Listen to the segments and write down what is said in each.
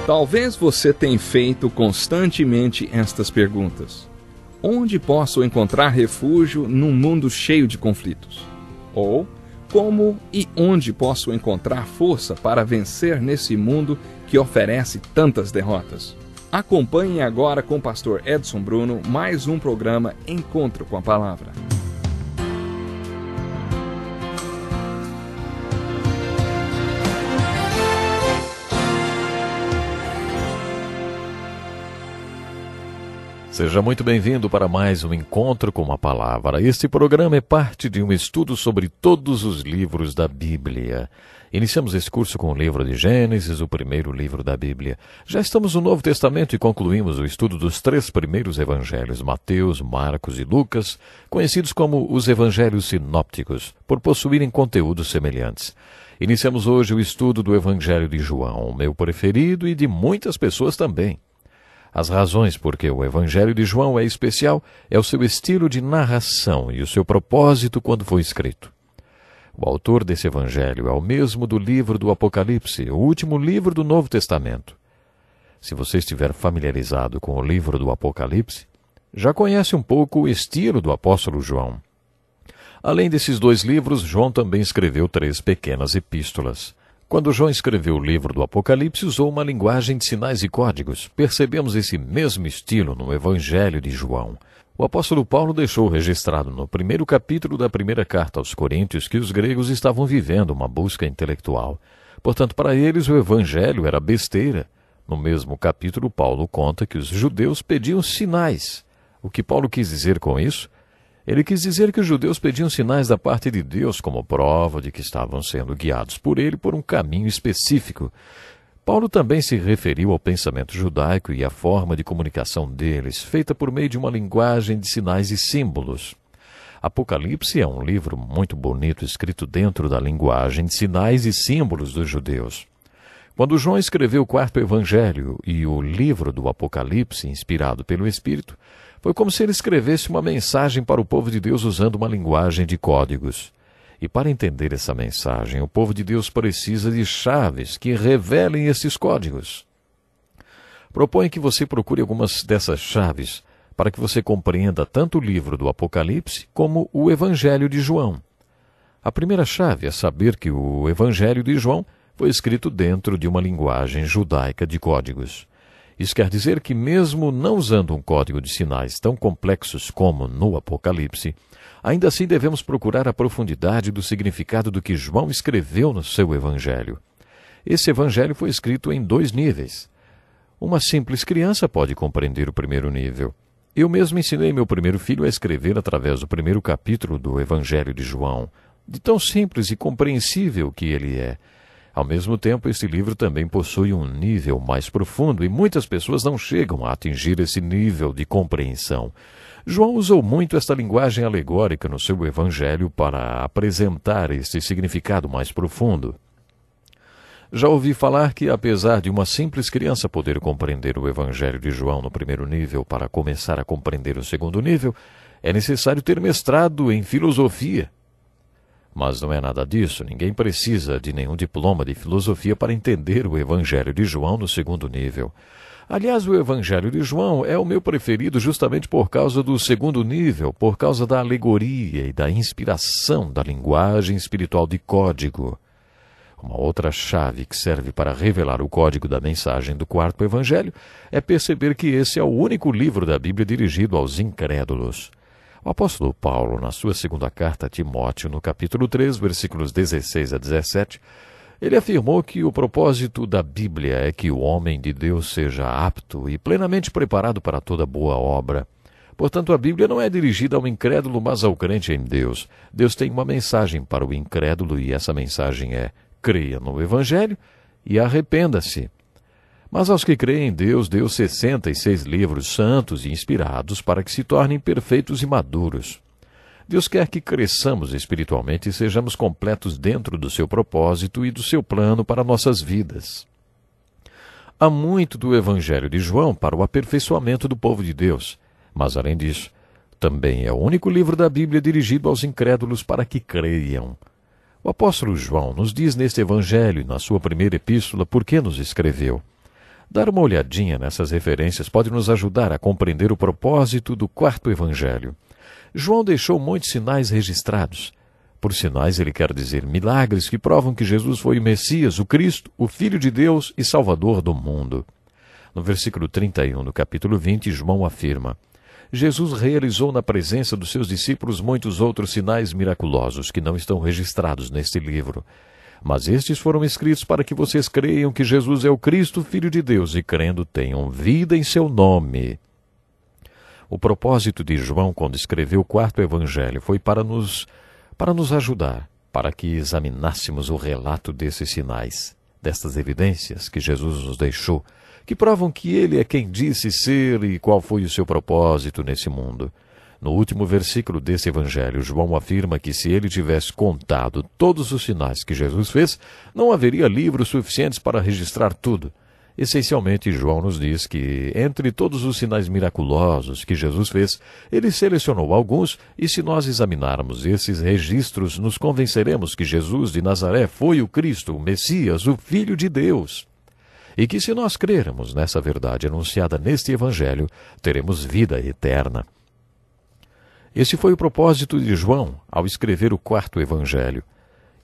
Talvez você tenha feito constantemente estas perguntas. Onde posso encontrar refúgio num mundo cheio de conflitos? Ou, como e onde posso encontrar força para vencer nesse mundo que oferece tantas derrotas? Acompanhe agora com o pastor Edson Bruno mais um programa Encontro com a Palavra. Seja muito bem-vindo para mais um Encontro com a Palavra. Este programa é parte de um estudo sobre todos os livros da Bíblia. Iniciamos esse curso com o livro de Gênesis, o primeiro livro da Bíblia. Já estamos no Novo Testamento e concluímos o estudo dos 3 primeiros evangelhos, Mateus, Marcos e Lucas, conhecidos como os evangelhos sinópticos, por possuírem conteúdos semelhantes. Iniciamos hoje o estudo do evangelho de João, o meu preferido e de muitas pessoas também. As razões por que o Evangelho de João é especial é o seu estilo de narração e o seu propósito quando foi escrito. O autor desse Evangelho é o mesmo do livro do Apocalipse, o último livro do Novo Testamento. Se você estiver familiarizado com o livro do Apocalipse, já conhece um pouco o estilo do apóstolo João. Além desses 2 livros, João também escreveu 3 pequenas epístolas. Quando João escreveu o livro do Apocalipse, usou uma linguagem de sinais e códigos. Percebemos esse mesmo estilo no Evangelho de João. O apóstolo Paulo deixou registrado no primeiro capítulo da primeira carta aos Coríntios que os gregos estavam vivendo uma busca intelectual. Portanto, para eles o Evangelho era besteira. No mesmo capítulo, Paulo conta que os judeus pediam sinais. O que Paulo quis dizer com isso? Ele quis dizer que os judeus pediam sinais da parte de Deus como prova de que estavam sendo guiados por ele por um caminho específico. Paulo também se referiu ao pensamento judaico e à forma de comunicação deles, feita por meio de uma linguagem de sinais e símbolos. Apocalipse é um livro muito bonito escrito dentro da linguagem de sinais e símbolos dos judeus. Quando João escreveu o 4º evangelho e o livro do Apocalipse, inspirado pelo Espírito, foi como se ele escrevesse uma mensagem para o povo de Deus usando uma linguagem de códigos. E para entender essa mensagem, o povo de Deus precisa de chaves que revelem esses códigos. Proponho que você procure algumas dessas chaves para que você compreenda tanto o livro do Apocalipse como o Evangelho de João. A primeira chave é saber que o Evangelho de João foi escrito dentro de uma linguagem judaica de códigos. Isso quer dizer que, mesmo não usando um código de sinais tão complexos como no Apocalipse, ainda assim devemos procurar a profundidade do significado do que João escreveu no seu Evangelho. Esse Evangelho foi escrito em 2 níveis. Uma simples criança pode compreender o primeiro nível. Eu mesmo ensinei meu primeiro filho a escrever através do primeiro capítulo do Evangelho de João, de tão simples e compreensível que ele é. Ao mesmo tempo, este livro também possui um nível mais profundo e muitas pessoas não chegam a atingir esse nível de compreensão. João usou muito esta linguagem alegórica no seu Evangelho para apresentar este significado mais profundo. Já ouvi falar que, apesar de uma simples criança poder compreender o Evangelho de João no primeiro nível para começar a compreender o segundo nível, é necessário ter mestrado em filosofia. Mas não é nada disso, ninguém precisa de nenhum diploma de filosofia para entender o Evangelho de João no segundo nível. Aliás, o Evangelho de João é o meu preferido justamente por causa do segundo nível, por causa da alegoria e da inspiração da linguagem espiritual de código. Uma outra chave que serve para revelar o código da mensagem do 4º Evangelho é perceber que esse é o único livro da Bíblia dirigido aos incrédulos. O apóstolo Paulo, na sua segunda carta a Timóteo, no capítulo 3, versículos 16 a 17, ele afirmou que o propósito da Bíblia é que o homem de Deus seja apto e plenamente preparado para toda boa obra. Portanto, a Bíblia não é dirigida ao incrédulo, mas ao crente em Deus. Deus tem uma mensagem para o incrédulo e essa mensagem é: creia no Evangelho e arrependa-se. Mas aos que creem em Deus, deu 66 livros santos e inspirados para que se tornem perfeitos e maduros. Deus quer que cresçamos espiritualmente e sejamos completos dentro do seu propósito e do seu plano para nossas vidas. Há muito do Evangelho de João para o aperfeiçoamento do povo de Deus, mas além disso, também é o único livro da Bíblia dirigido aos incrédulos para que creiam. O apóstolo João nos diz neste Evangelho, na sua primeira epístola, por que nos escreveu. Dar uma olhadinha nessas referências pode nos ajudar a compreender o propósito do quarto evangelho. João deixou muitos sinais registrados. Por sinais, ele quer dizer milagres que provam que Jesus foi o Messias, o Cristo, o Filho de Deus e Salvador do mundo. No versículo 31 do capítulo 20, João afirma: Jesus realizou na presença dos seus discípulos muitos outros sinais miraculosos que não estão registrados neste livro. Mas estes foram escritos para que vocês creiam que Jesus é o Cristo, Filho de Deus, e crendo tenham vida em seu nome. O propósito de João, quando escreveu o quarto evangelho, foi para nos ajudar, para que examinássemos o relato desses sinais, destas evidências que Jesus nos deixou, que provam que ele é quem disse ser e qual foi o seu propósito nesse mundo. No último versículo desse evangelho, João afirma que se ele tivesse contado todos os sinais que Jesus fez, não haveria livros suficientes para registrar tudo. Essencialmente, João nos diz que, entre todos os sinais miraculosos que Jesus fez, ele selecionou alguns, e se nós examinarmos esses registros, nos convenceremos que Jesus de Nazaré foi o Cristo, o Messias, o Filho de Deus. E que se nós crermos nessa verdade anunciada neste evangelho, teremos vida eterna. Esse foi o propósito de João ao escrever o quarto evangelho.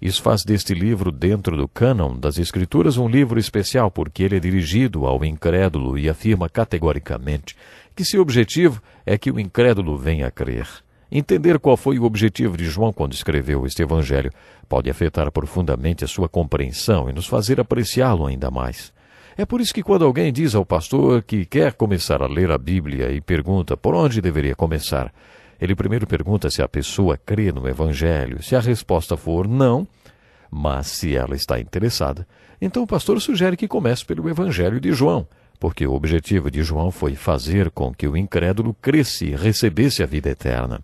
Isso faz deste livro, dentro do cânon das Escrituras, um livro especial, porque ele é dirigido ao incrédulo e afirma categoricamente que seu objetivo é que o incrédulo venha a crer. Entender qual foi o objetivo de João quando escreveu este evangelho pode afetar profundamente a sua compreensão e nos fazer apreciá-lo ainda mais. É por isso que quando alguém diz ao pastor que quer começar a ler a Bíblia e pergunta por onde deveria começar, ele primeiro pergunta se a pessoa crê no Evangelho. Se a resposta for não, mas se ela está interessada, então o pastor sugere que comece pelo Evangelho de João, porque o objetivo de João foi fazer com que o incrédulo cresce e recebesse a vida eterna.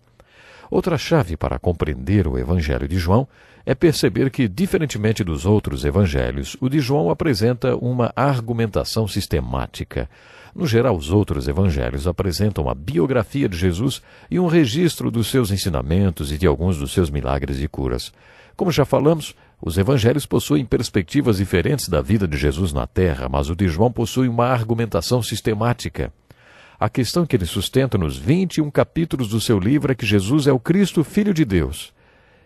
Outra chave para compreender o Evangelho de João é perceber que, diferentemente dos outros evangelhos, o de João apresenta uma argumentação sistemática. No geral, os outros evangelhos apresentam a biografia de Jesus e um registro dos seus ensinamentos e de alguns dos seus milagres e curas. Como já falamos, os evangelhos possuem perspectivas diferentes da vida de Jesus na Terra, mas o de João possui uma argumentação sistemática. A questão que ele sustenta nos 21 capítulos do seu livro é que Jesus é o Cristo, Filho de Deus.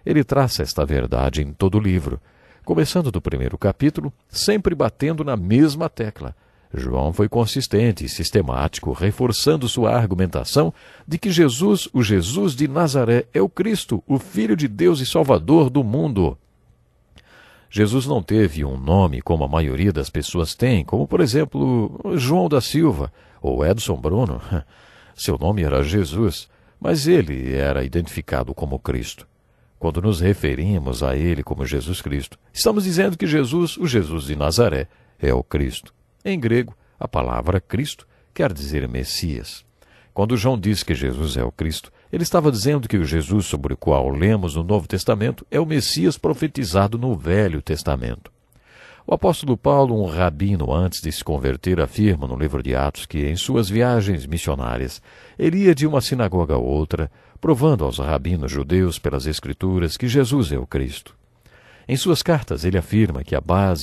Ele traça esta verdade em todo o livro, começando do primeiro capítulo, sempre batendo na mesma tecla. João foi consistente e sistemático, reforçando sua argumentação de que Jesus, o Jesus de Nazaré, é o Cristo, o Filho de Deus e Salvador do mundo. Jesus não teve um nome como a maioria das pessoas tem, como, por exemplo, João da Silva ou Edson Bruno. Seu nome era Jesus, mas ele era identificado como Cristo. Quando nos referimos a ele como Jesus Cristo, estamos dizendo que Jesus, o Jesus de Nazaré, é o Cristo. Em grego, a palavra Cristo quer dizer Messias. Quando João diz que Jesus é o Cristo, ele estava dizendo que o Jesus sobre o qual lemos no Novo Testamento é o Messias profetizado no Velho Testamento. O apóstolo Paulo, um rabino antes de se converter, afirma no livro de Atos que, em suas viagens missionárias, ele ia de uma sinagoga a outra, provando aos rabinos judeus pelas Escrituras que Jesus é o Cristo. Em suas cartas, ele afirma que a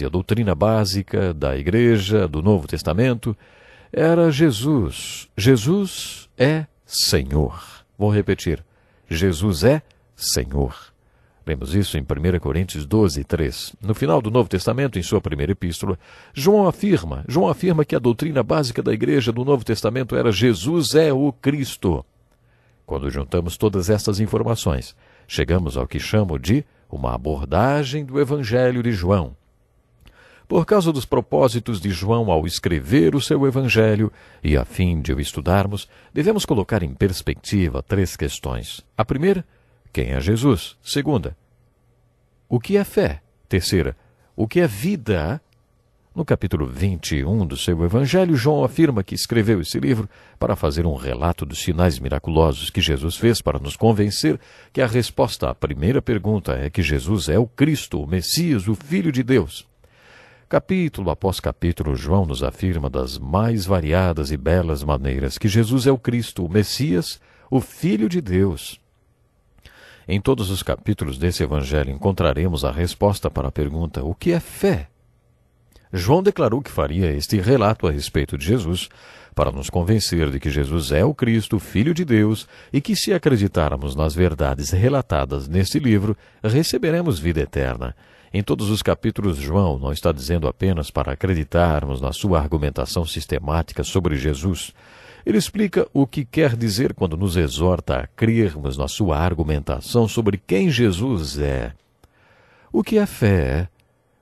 doutrina básica da Igreja do Novo Testamento era Jesus. Jesus é Senhor. Vou repetir. Jesus é Senhor. Lemos isso em 1 Coríntios 12, 3. No final do Novo Testamento, em sua primeira epístola, João afirma que a doutrina básica da Igreja do Novo Testamento era Jesus é o Cristo. Quando juntamos todas estas informações, chegamos ao que chamo de uma abordagem do Evangelho de João. Por causa dos propósitos de João ao escrever o seu Evangelho, e a fim de o estudarmos, devemos colocar em perspectiva 3 questões. A primeira, quem é Jesus? Segunda, o que é fé? Terceira, o que é vida? No capítulo 21 do seu Evangelho, João afirma que escreveu esse livro para fazer um relato dos sinais miraculosos que Jesus fez para nos convencer que a resposta à primeira pergunta é que Jesus é o Cristo, o Messias, o Filho de Deus. Capítulo após capítulo, João nos afirma das mais variadas e belas maneiras que Jesus é o Cristo, o Messias, o Filho de Deus. Em todos os capítulos desse Evangelho encontraremos a resposta para a pergunta: o que é fé? João declarou que faria este relato a respeito de Jesus para nos convencer de que Jesus é o Cristo, Filho de Deus, e que se acreditarmos nas verdades relatadas neste livro, receberemos vida eterna. Em todos os capítulos, João não está dizendo apenas para acreditarmos na sua argumentação sistemática sobre Jesus. Ele explica o que quer dizer quando nos exorta a crermos na sua argumentação sobre quem Jesus é. O que é fé?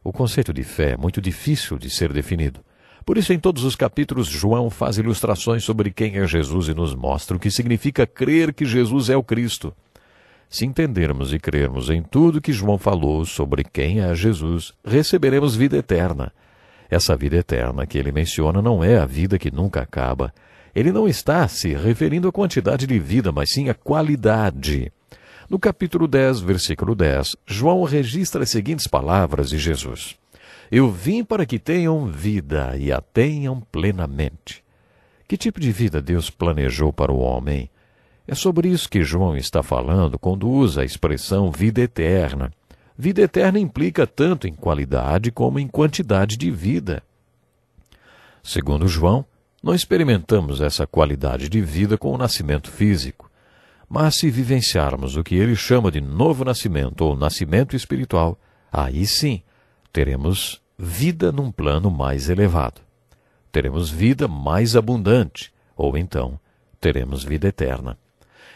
O conceito de fé é muito difícil de ser definido. Por isso, em todos os capítulos, João faz ilustrações sobre quem é Jesus e nos mostra o que significa crer que Jesus é o Cristo. Se entendermos e crermos em tudo que João falou sobre quem é Jesus, receberemos vida eterna. Essa vida eterna que ele menciona não é a vida que nunca acaba. Ele não está se referindo à quantidade de vida, mas sim à qualidade. No capítulo 10, versículo 10, João registra as seguintes palavras de Jesus: Eu vim para que tenham vida e a tenham plenamente. Que tipo de vida Deus planejou para o homem? É sobre isso que João está falando quando usa a expressão vida eterna. Vida eterna implica tanto em qualidade como em quantidade de vida. Segundo João, não experimentamos essa qualidade de vida com o nascimento físico. Mas se vivenciarmos o que ele chama de novo nascimento ou nascimento espiritual, aí sim teremos vida num plano mais elevado. Teremos vida mais abundante, ou então teremos vida eterna.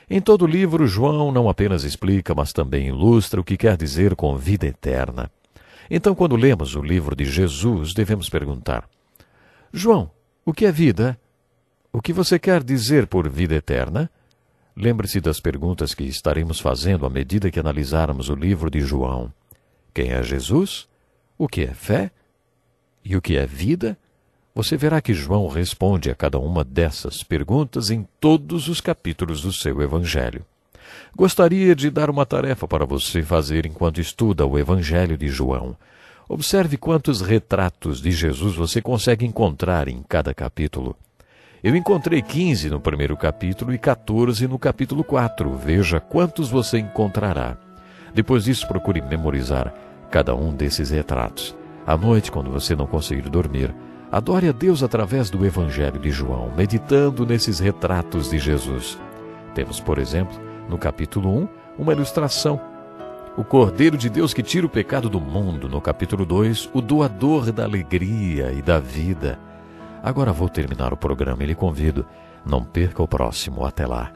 Em todo o livro, João não apenas explica, mas também ilustra o que quer dizer com vida eterna. Então, quando lemos o livro de Jesus, devemos perguntar: João, o que é vida? O que você quer dizer por vida eterna? Lembre-se das perguntas que estaremos fazendo à medida que analisarmos o livro de João. Quem é Jesus? O que é fé? E o que é vida? Você verá que João responde a cada uma dessas perguntas em todos os capítulos do seu Evangelho. Gostaria de dar uma tarefa para você fazer enquanto estuda o Evangelho de João. Observe quantos retratos de Jesus você consegue encontrar em cada capítulo. Eu encontrei 15 no primeiro capítulo e 14 no capítulo 4. Veja quantos você encontrará. Depois disso, procure memorizar cada um desses retratos. À noite, quando você não conseguir dormir, adore a Deus através do Evangelho de João, meditando nesses retratos de Jesus. Temos, por exemplo, no capítulo 1, uma ilustração. O Cordeiro de Deus que tira o pecado do mundo. No capítulo 2, o doador da alegria e da vida. Agora vou terminar o programa e lhe convido. Não perca o próximo. Até lá.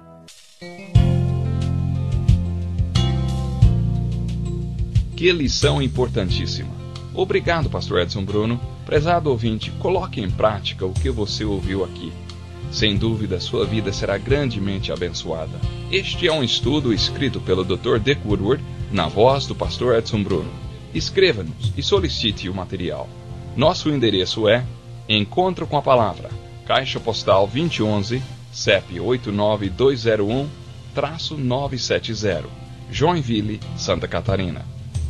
Que lição importantíssima. Obrigado, pastor Edson Bruno. Prezado ouvinte, coloque em prática o que você ouviu aqui. Sem dúvida, sua vida será grandemente abençoada. Este é um estudo escrito pelo Dr. Dick Woodward, na voz do pastor Edson Bruno. Escreva-nos e solicite o material. Nosso endereço é Encontro com a Palavra, Caixa Postal 2011, CEP 89201-970, Joinville, Santa Catarina.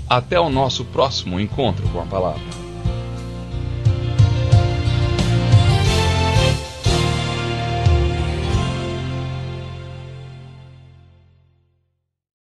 Até o nosso próximo Encontro com a Palavra.